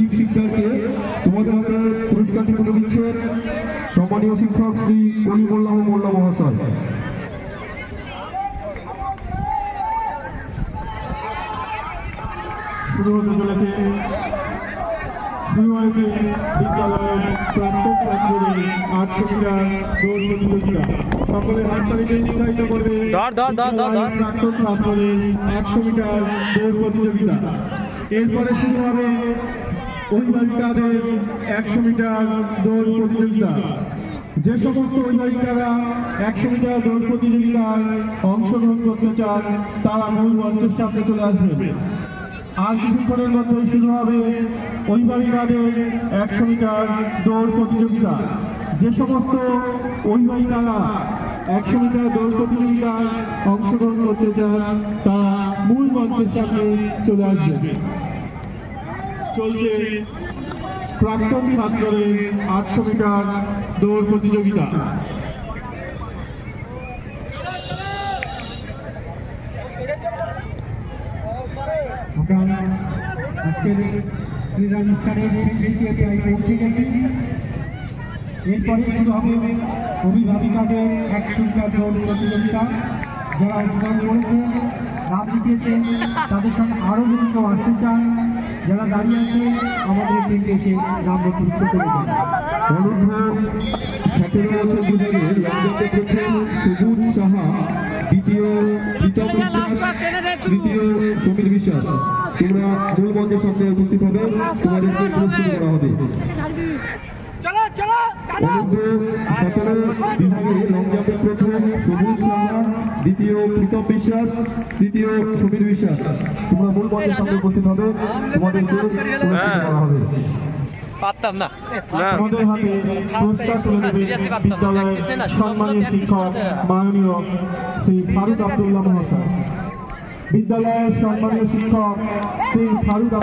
দীপ শিকদারকে তোমাদের হাতে পুরস্কারটি তুলে দিচ্ছেন সম্মানীয় শিক্ষক শ্রী কলিমুল্লাহ মোল্লা মহাশয়। শুরু হতে চলেছে বিদ্যালয়ের প্রাক্তন ছাত্রদের 800 মিটার দৌড় প্রতিযোগিতা। সকলের হাততালিতে উৎসাহিত করবে প্রাক্তন ছাত্রদের 100 মিটার দৌড় প্রতিযোগিতা। এরপরে শুরু হবে অভিভাবিকাদের 100 মিটার দৌড় প্রতিযোগিতা। যে সমস্ত অভিভাবিকারা 100 মিটার দৌড় প্রতিযোগিতায় অংশগ্রহণ করতে চান তারা মূল মঞ্চের সামনে চলে আসবে। আর কিছুক্ষণের মধ্যেই শুরু হবে অভিভাবিকাদের 100 মিটার দৌড় প্রতিযোগিতা। যে সমস্ত অভিভাবিকারা 100 মিটার দৌড় প্রতিযোগিতায় অংশগ্রহণ করতে চান তারা মূল মঞ্চের সামনে চলে আসবে। চলছে প্রাক্তন ছাত্রদের 800 মিটার দৌড় প্রতিযোগিতা। আজকের ক্রীড়ানুষ্ঠানের প্রায় পৌঁছে গেছি। এরপরে শুরু হবে অভিভাবিকাদের 100 মিটার দৌড় প্রতিযোগিতা। যারা অংশগ্রহণ করেছে নাম লিখিয়েছে তাদের সঙ্গে আরও যদি কেউ আসতে চান যারা দাঁড়িয়ে আছে আমাদের টিমকে এসে নাম নথিভুক্ত করে দেন। অনূর্ধ্ব 17 বছর বিভাগের রাজ্যতে প্রথম সবুজ সাহা, দ্বিতীয় প্রীতম বিশ্বাস, তৃতীয় সমীর বিশ্বাস তোমরা মূল মঞ্চের সামনে উপস্থিত হবে, তোমাদেরকে পুরস্কৃত করা হবে। অনূর্ধ্ব 17 বিভাগে লং জাম্পে প্রথম সবুজ সাহা, দ্বিতীয় প্রীতম বিশ্বাস, তৃতীয় সমীর বিশ্বাস তোমরা মূল মঞ্চের সামনে উপস্থিত হবে, তোমাদেরকে পুরস্কৃত করা হবে। পারতাম না আমাদের হাতে পুরস্কার তুলে দেবেন বিদ্যালয়ের সম্মানীয় শিক্ষক মাননীয় শ্রী ফারুক আব্দুল্লাহ মহাশয়। বিদ্যালয়ের সম্মানীয় শিক্ষক শ্রী ফারুক